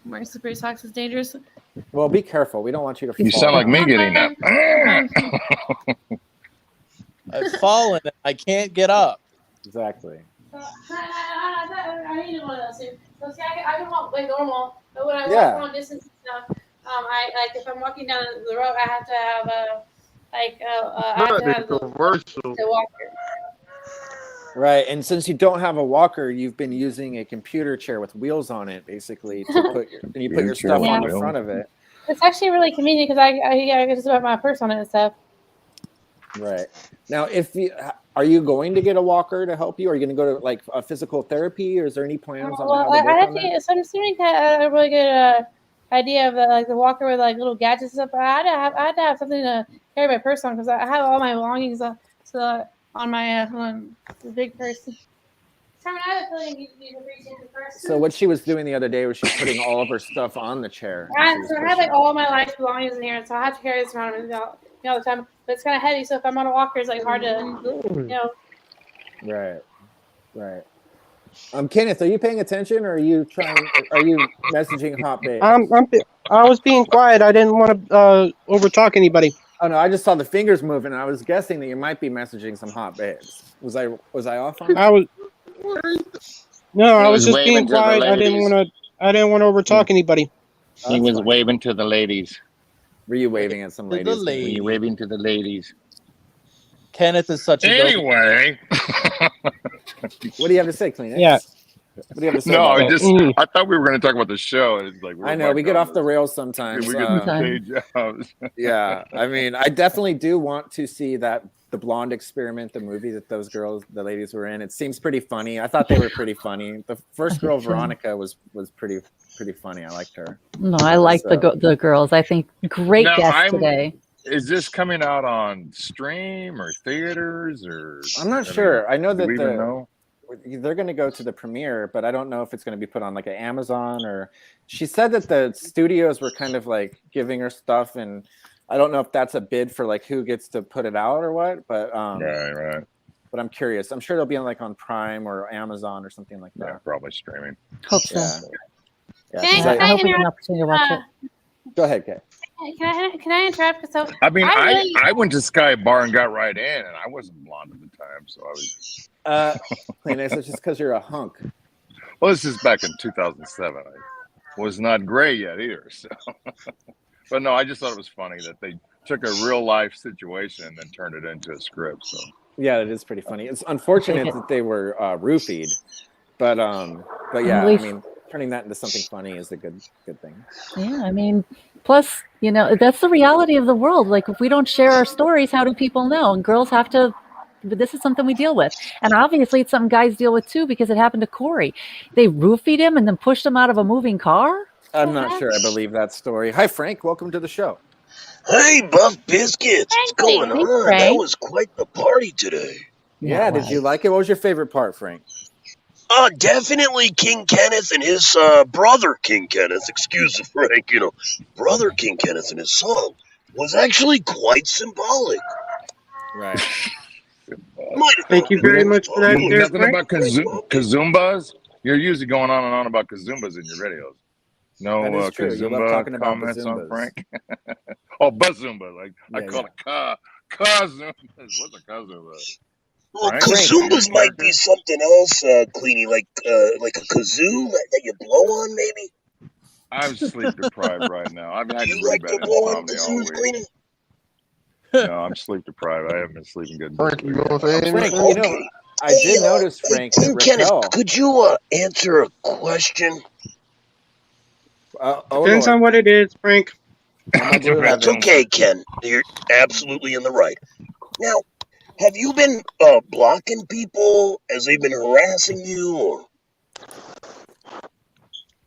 wearing slippery socks is dangerous. Well, be careful. We don't want you to fall. You sound like me I'm getting fine. that. I've fallen and I can't get up. Exactly. I need one of those too. So see, I can walk like normal, but when I Yeah. walk long distance and stuff, I like if I'm walking down the road, I have to have I have to have the walker. Right, and since you don't have a walker, you've been using a computer chair with wheels on it, basically, to put your stuff on the front of it. It's actually really convenient because I just put my purse on it and stuff. Right. Now, are you going to get a walker to help you? Are you going to go to like a physical therapy, or is there any plans on how to work on that? So I'm assuming a really good idea of like the walker with like little gadgets and stuff. But I had to have something to carry my purse on because I have all my belongings on my the big purse. So what she was doing the other day was she's putting all of her stuff on the chair. So I have like all my life belongings in here, so I have to carry this around with me all the time. But it's kind of heavy, so if I'm on a walker, it's like hard to, Right. Kenneth, are you paying attention, or are you messaging Hot Babe? I was being quiet. I didn't want to overtalk anybody. Oh no, I just saw the fingers moving, and I was guessing that you might be messaging some hot babes. Was I off on that? I was just being quiet. I didn't want to overtalk anybody. He was waving to the ladies. Were you waving at some ladies? Were you waving to the ladies? Kenneth is such a Anyway. What do you have to say, Kleenex? Yeah. What do you have to say? No, about that? I thought we were going to talk about the show. It's like I know we get off the rails sometimes. We get the day jobs. Yeah, I mean, I definitely do want to see the Blonde Experiment, the movie that the ladies were in. It seems pretty funny. I thought they were pretty funny. The first girl, Veronica, was pretty funny. I liked her. No, I like the girls. I think great guest today. Is this coming out on stream or theaters or? I'm not sure. I know that do we even know? They're going to go to the premiere, but I don't know if it's going to be put on like an Amazon or. She said that the studios were kind of like giving her stuff, and I don't know if that's a bid for like who gets to put it out or what. But right. But I'm curious. I'm sure it'll be on like on Prime or Amazon or something like that. Yeah, probably streaming. Hope so. Yeah. I hope we have an opportunity to watch it. Go ahead, Kay. Can I interrupt? So I mean, I went to Sky Bar and got right in, and I wasn't blonde at the time, so I was. Kleenex, it's just because you're a hunk. Well, this is back in 2007. I was not gray yet either. So, but no, I just thought it was funny that they took a real life situation and then turned it into a script. So yeah, it is pretty funny. It's unfortunate that they were roofied, but yeah, I mean, turning that into something funny is a good thing. Yeah, I mean, plus, that's the reality of the world. Like, if we don't share our stories, how do people know? And girls have to. But this is something we deal with. And obviously it's something guys deal with too, because it happened to Corey. They roofied him and then pushed him out of a moving car. I'm not sure I believe that story. Hi, Frank. Welcome to the show. Hey, Buff Biscuits. What's going Hey, on? Frank. That was quite the party today. Yeah, did you like it? What was your favorite part, Frank? Definitely King Kenneth and his brother King Kenneth. Excuse me, Frank. Brother King Kenneth and his song was actually quite symbolic. Right. Thank you very much for that. Nothing about Kazumbas? You're usually going on and on about Kazumbas in your videos. No Kazumba comments on Frank? Oh, Bazumba. Like I call it Kazumbas. What's a Kazumba? Well, Kazumbas might be something else, Cleanie, like a kazoo that you blow on, maybe? I'm sleep deprived right now. I've had You like to blow on kazoos, Cleanie? No, I'm sleep deprived. I haven't been sleeping good. Frank, you gonna say Frank, anything? I did notice, Frank, King that Kenneth, Raquel. could you answer a question? Depends on what it is, Frank. That's okay, Ken. You're absolutely in the right. Now, have you been blocking people as they've been harassing you? Or?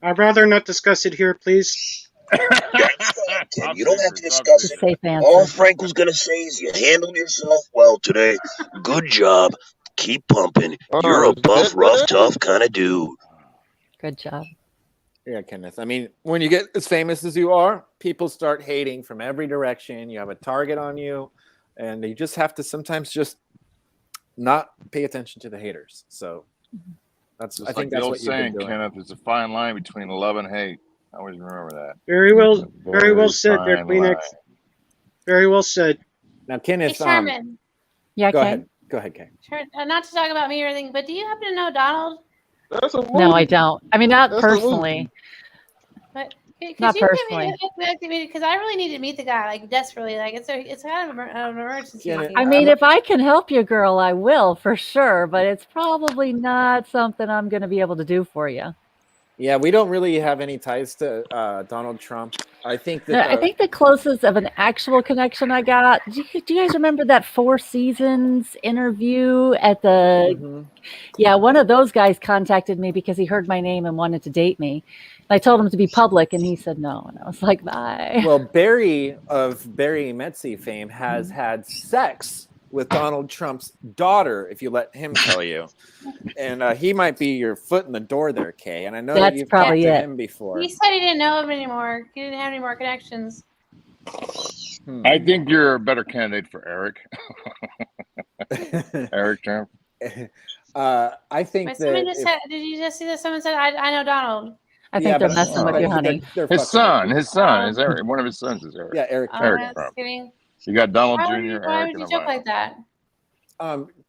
I'd rather not discuss it here, please. That's fine. Ken. You don't have to discuss it. Safe All answer. Frank was going to say is you handled yourself well today. Good job. Keep pumping. You're a buff, rough, tough kind of dude. Good job. Yeah, Kenneth. I mean, when you get as famous as you are, people start hating from every direction. You have a target on you, and you just have to sometimes just not pay attention to the haters. So that's Just I think like that's the old what you've been saying, doing. Kenneth. There's a fine line between love and hate. I always remember that. Very well said there, fine Kleenex. line. Very well said. Now, Hey, Kenneth, Sherman. Yeah, go Kay? ahead. Go ahead, Kay. Not to talk about me or anything, but do you happen to know Donald? That's a movie. No, I don't. I mean, not That's a movie. personally. But could Not you give personally. me because I really need to meet the guy like desperately. Like it's kind of an emergency. Yeah, I mean, if I can help you, girl, I will for sure. But it's probably not something I'm going to be able to do for you. Yeah, we don't really have any ties to Donald Trump. I think that I think the closest of an actual connection I got. Do you guys remember that 4 Seasons interview at the? Mhm. Yeah, one of those guys contacted me because he heard my name and wanted to date me. I told him to be public, and he said no. And I was like, bye. Well, Barry of Barry Metzi fame has had sex with Donald Trump's daughter, if you let him tell you. And he might be your foot in the door there, Kay. And I know that That's you've talked probably to it. him before. He said he didn't know him anymore. He didn't have any more connections. I think you're a better candidate for Eric. Eric Trump. I think But that someone just said, did you just see that someone said, I know Donald? I think they're messing with you, honey. His son is Eric. One of his sons is Eric. Yeah, Eric. Oh, Eric that's Trump. kidding. You got Donald Why Jr., would you, Eric, joke and like that?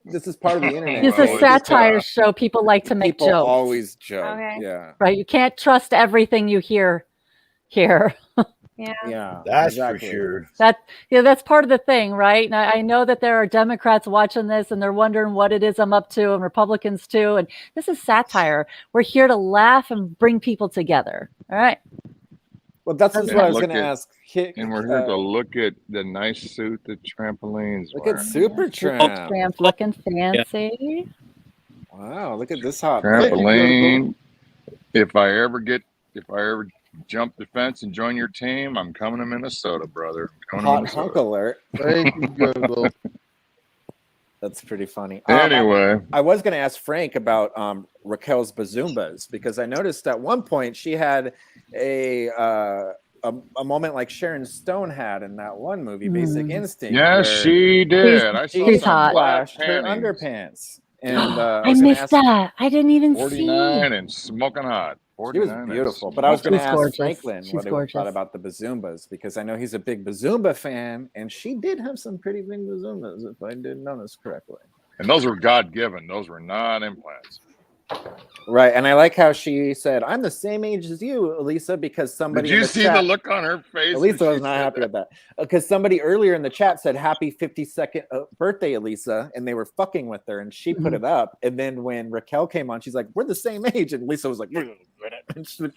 This is part of the internet. It's a satire show. People like to make People jokes. always joke. Okay. Yeah. Right? You can't trust everything you hear here. Yeah. Yeah. That's exactly. for sure. That's part of the thing, right? And I know that there are Democrats watching this and they're wondering what it is I'm up to, and Republicans too. And this is satire. We're here to laugh and bring people together. All right. Well, that's what I was going to ask. And we're here to look at the nice suit that Trampoline's Look wearing. at Super Tramp. Tramp looking fancy. Wow, look at this hot Trampoline. If I ever jump the fence and join your team, I'm coming to Minnesota, brother. Hot hunk alert. Thank you, Google. That's pretty funny. Anyway. I was going to ask Frank about Raquel's Bazumbas, because I noticed at one point she had a moment like Sharon Stone had in that one movie, Basic Instinct. Yes, she did. I saw she's some hot. Flashed her panties. underpants. And I missed that. I didn't even see. 49 and smoking hot. She was beautiful, but I was going to ask gorgeous. Franklin She's what he gorgeous. thought about the Bazumbas, because I know he's a big Bazumba fan, and she did have some pretty big Bazumbas, if I did notice correctly. And those were God-given. Those were not implants. Right, and I like how she said, "I'm the same age as you, Elisa," because somebody. Did you in the see chat, the look on her face? Elisa when was she not said happy with that, because somebody earlier in the chat said, "Happy 52nd birthday, Elisa," and they were fucking with her, and she put it up. And then when Raquel came on, she's like, "We're the same age," and Lisa was like, and she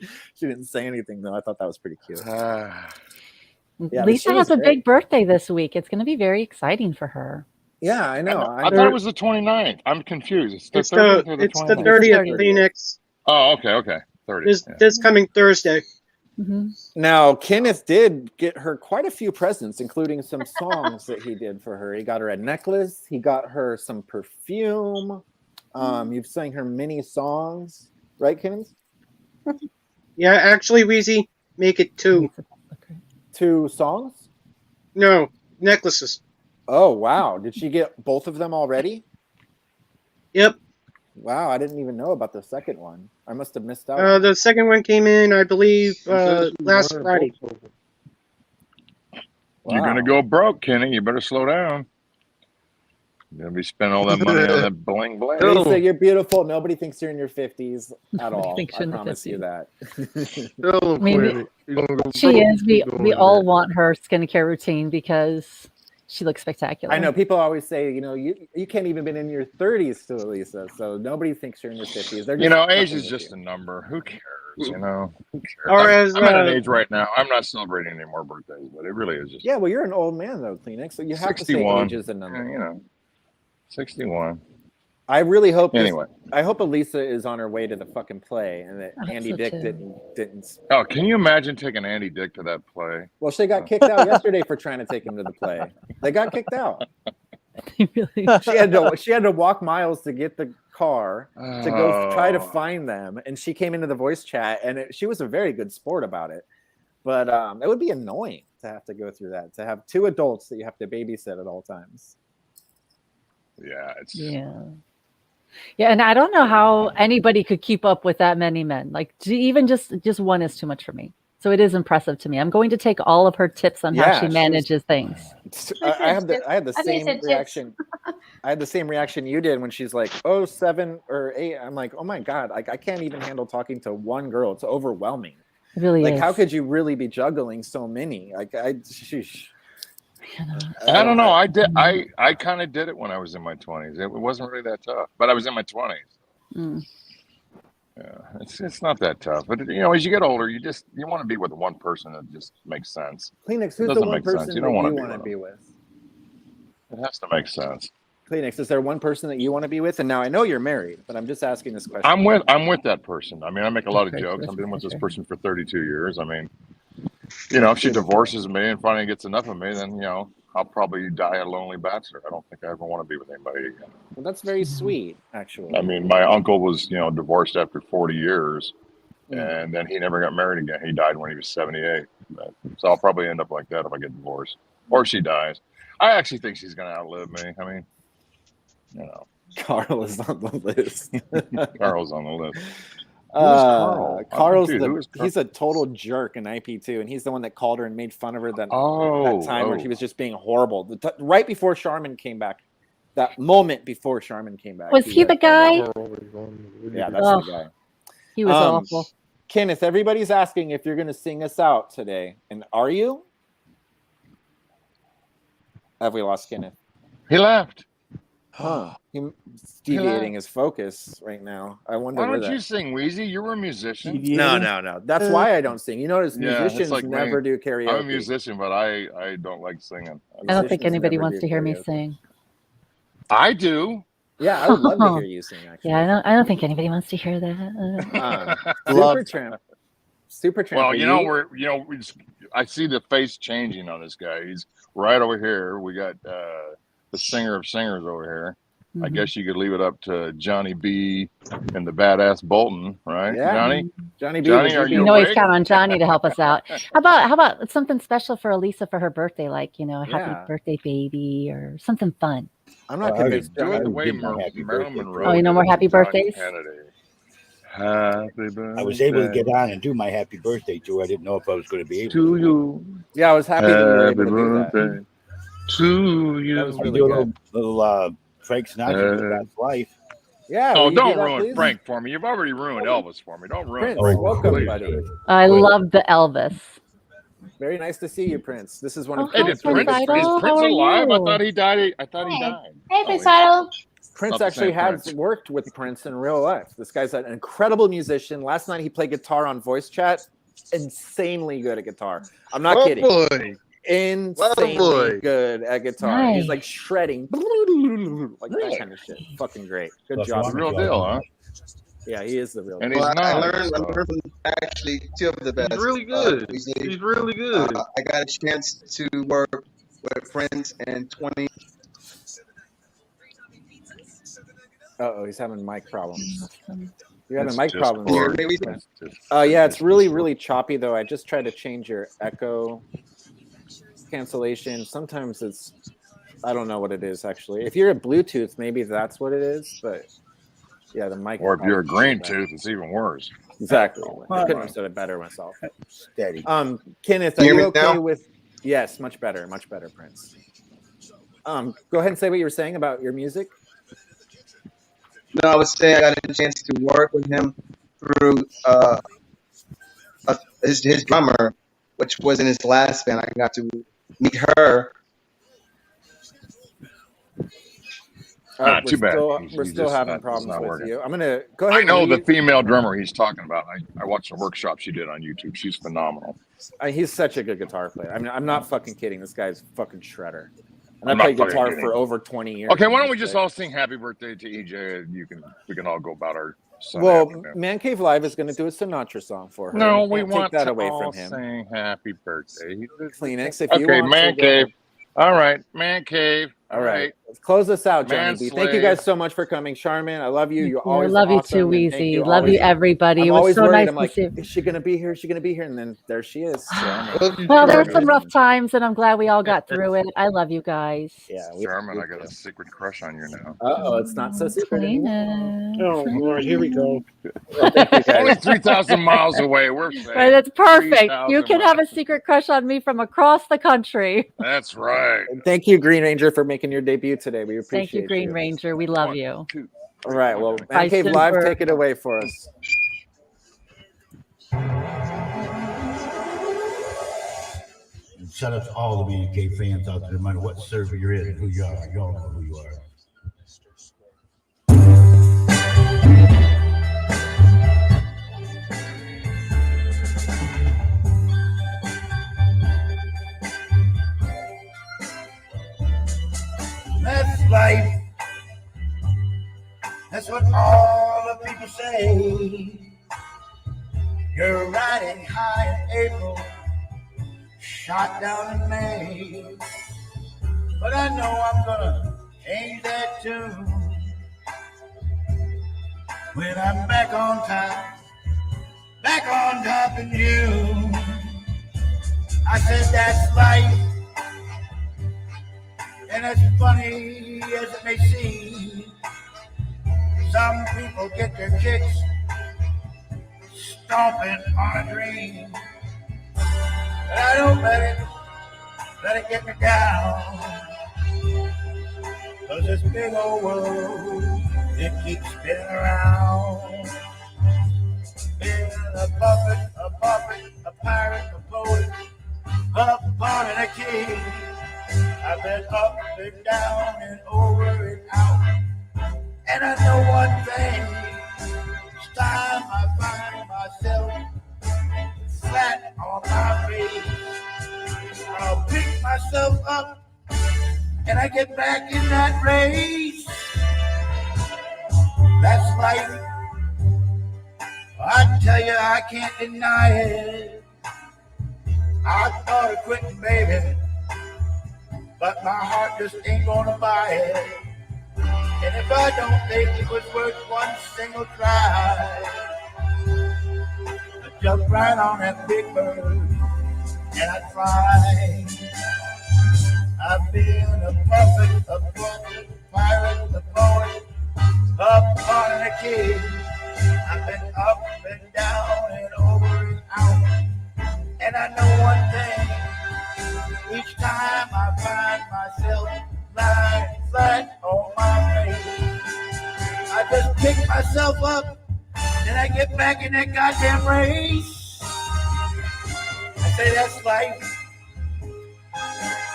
didn't say anything though. I thought that was pretty cute. Yeah, Lisa has a big birthday this week. It's going to be very exciting for her. Yeah, I know. I thought it was the 29th. I'm confused. It's the 30th or the 29th? It's the 30th, Phoenix. Oh, okay. 30. This coming Thursday. Now, Kenneth did get her quite a few presents, including some songs that he did for her. He got her a necklace. He got her some perfume. You've sang her many songs, right, Kenneth? Yeah, actually, Weezy, make it 2. 2 songs? No, necklaces. Oh, wow. Did she get both of them already? Yep. Wow, I didn't even know about the second one. I must have missed out. The second one came in, I believe, last Friday. You're going to go broke, Kenny. You better slow down. You're going to be spending all that money on that bling bling. Lisa, you're beautiful. Nobody thinks you're in your 50s at all. thinks you're I in the promise you 50s. that. Maybe she is. We all want her skincare routine because she looks spectacular. I know people always say, you can't even been in your 30s to Lisa, so nobody thinks you're in your 50s. They're just age is just a number. Who cares? Who cares? Or as, I'm at an age right now. I'm not celebrating any more birthdays, but it really is just. Yeah, well, you're an old man though, Kleenex, so you have 61. to say age is a number. 61. I really hope. Anyway, I hope Elisa is on her way to the fucking play, and that Andy Dick didn't. Oh, can you imagine taking Andy Dick to that play? Well, she got kicked out yesterday for trying to take him to the play. They got kicked out. She had to walk miles to get the car to go try to find them, and she came into the voice chat, and she was a very good sport about it. But it would be annoying to have to go through that, to have two adults that you have to babysit at all times. Yeah. Yeah, and I don't know how anybody could keep up with that many men. Like, even just one is too much for me. So it is impressive to me. I'm going to take all of her tips on how she manages things. I had the same reaction. I had the same reaction you did when she's like, "Oh, 7 or 8." I'm like, "Oh my god, I can't even handle talking to one girl. It's overwhelming." It really is. How could you really be juggling so many? Sheesh. I don't know. I kind of did it when I was in my 20s. It wasn't really that tough, but I was in my 20s. Yeah, it's not that tough. But as you get older, you want to be with one person that just makes sense. Kleenex, who's the one person that you want to be with? It has to make sense. Kleenex, is there one person that you want to be with? And now I know you're married, but I'm just asking this question. I'm with that person. I mean, I make a lot of jokes. I've been with this person for 32 years. I mean, if she divorces me and finally gets enough of me, then I'll probably die a lonely bachelor. I don't think I ever want to be with anybody again. Well, that's very sweet, actually. I mean, my uncle was, divorced after 40 years, and then he never got married again. He died when he was 78. So I'll probably end up like that if I get divorced, or she dies. I actually think she's going to outlive me. I mean, Carl is on the list. Carl's on the list. Carl's he's a total jerk in IP2, and he's the one that called her and made fun of her that time where she was just being horrible. Right before Charmin came back, that moment before Charmin came back. Was he the guy? Yeah, that's the guy. He was awful. Kenneth, everybody's asking if you're going to sing us out today, and are you? Have we lost Kenneth? He left. Huh. He's deviating his focus right now. I wonder. Why don't you sing, Wheezy? You were a musician. No. That's why I don't sing. You notice musicians never do karaoke. I'm a musician, but I don't like singing. I don't think anybody wants to hear me sing. I do. Yeah, I would love to hear you sing. Actually. Yeah, I don't think anybody wants to hear that. Supertramp. Well, I see the face changing on this guy. He's right over here. We got the singer of singers over here. Mm-hmm. I guess you could leave it up to Johnny B and the badass Bolton, right? Yeah. Johnny B. Are you always count on Johnny to help us out. How about something special for Elisa for her birthday, like happy birthday, baby, or something fun? I'm not convinced. Do it the way Marilyn Monroe. Oh, more happy birthdays. Happy birthday. I was able to get on and do my happy birthday tour. I didn't know if I was going to be able to you. Yeah, I was happy that you were able to do that. To you. That was really good. Little Frank Sinatra, That's Life. Yeah. Oh, don't ruin Frank for me. You've already ruined Elvis for me. Don't ruin Frank. Welcome, buddy. I love the Elvis. Very nice to see you, Prince. This is one of Prince. Is Prince alive? I thought he died. Hey, Prince Idol. Prince actually has worked with Prince in real life. This guy's an incredible musician. Last night he played guitar on voice chat. Insanely good at guitar. I'm not kidding. Boy. Insanely good at guitar. Nice. He's like shredding, like that kind of shit. Fucking great. Good job. Real deal, huh? Yeah, he is the real. And deal. I learned from actually two of the best. He's really good. He's really good. I got a chance to work with Prince in 20. Uh-oh, he's having mic problems. You're having mic problems. Yeah, it's really, really choppy though. I just tried to change your echo cancellation. Sometimes I don't know what it is actually. If you're a Bluetooth, maybe that's what it is, but yeah, the mic. Or if you're a green tooth, it's even worse. Exactly. I couldn't have said it better myself. Steady. Kenneth, are you okay with? Yes, much better, Prince. Go ahead and say what you were saying about your music. No, I was saying I got a chance to work with him through his drummer, which was in his last band. I got to meet her. Too bad. We're still having problems with you. I'm gonna go ahead. I know the female drummer he's talking about. I watched a workshop she did on YouTube. She's phenomenal. He's such a good guitar player. I mean, I'm not fucking kidding. This guy's fucking shredder. And I played guitar for over 20 years. Okay, why don't we just all sing happy birthday to EJ and we can all go about our Sunday Well, afternoon. Man Cave Live is going to do a Sinatra song for her. No, You we can't want take that to away all from him. sing happy birthday. Kleenex, if you Okay, want Man to, go Cave. ahead. All right, Man Cave. All right. Let's close this out, Johnny B. Thank you Manslave. guys so much for coming. Charmin, I love you. You're I always love you awesome, too, and thank Weezy. Love you, everybody. I'm It was always so worried. nice I'm to like, see. is she going to be here? Is she going to be here? And then there she is. So Well, there were some rough times, and I'm glad we all got through it. I love you guys. Yeah, Sherman, I got a secret crush on you now. Uh-oh, it's not so secret anymore. Oh, Lord, here we go. Only 3,000 miles away. We're safe. Right, that's perfect. 3,000 You can have a secret crush on me from across the country. That's right. And thank you, Green Ranger, for making your debut today. We appreciate Thank you, Green Ranger. We love you. All right, well, Bye, Man Cave Live, Super. take it away for us. And shout out to all the Man Cave fans out there, no matter what server you're in and who you are. You all know who you are. That's life. That's what all the people say. You're riding high in April, shot down in May. But I know I'm gonna change that tune when I'm back on top in June. I said that's life, and as funny as it may seem, some people get their kicks stomping on a dream. But I don't let it get me down. 'Cause this big old world, it keeps spinning around. Being a puppet, a pirate, a poet, a pawn and a king. I've been up and down and over and out. And I know one thing, each time I find myself flat on my face, I'll pick myself up and I get back in that race. That's life. I tell you, I can't deny it. I thought of quitting, baby, but my heart just ain't gonna buy it. And if I don't think it was worth one single try, I'd jump right on that big bird and I'd fly. I've been a puppet, a pirate, a poet, a pawn and a king. I've been up and down and over and out. And I know one thing, each time I find myself lying flat on my face, I just pick myself up and I get back in that goddamn race. I say that's life.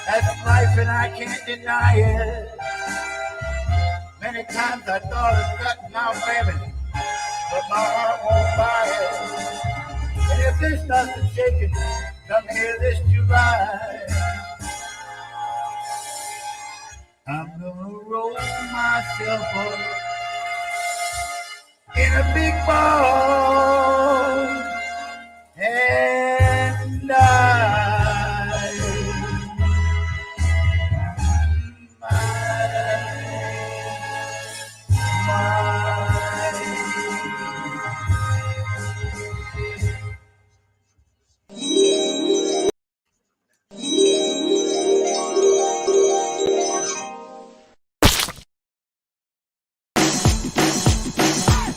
That's life and I can't deny it. Many times I thought of cutting out, baby, but my heart won't buy it. And if this doesn't shake it, come here this July. I'm gonna roll myself up in a big ball and die.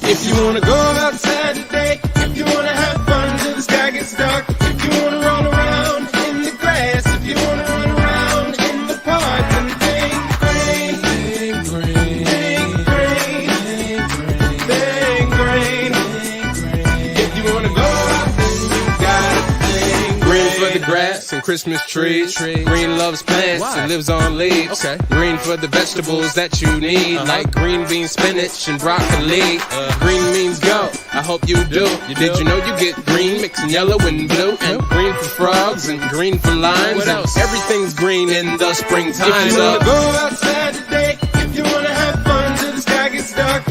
If you wanna go outside today, if you wanna have fun till the sky gets dark, if you wanna roll around in the grass, if you wanna run around in the park, then think green, think green. If you wanna go out, then you gotta think green for the grass and Christmas trees. Green loves plants, it lives on leaves. Green for the vegetables that you need, like green beans, spinach, and broccoli. Green means go, I hope you do. Did you know you get green mixing yellow and blue? And green for frogs and green for limes. And everything's green in the springtime. If you wanna go outside today, if you wanna have fun till the sky gets dark,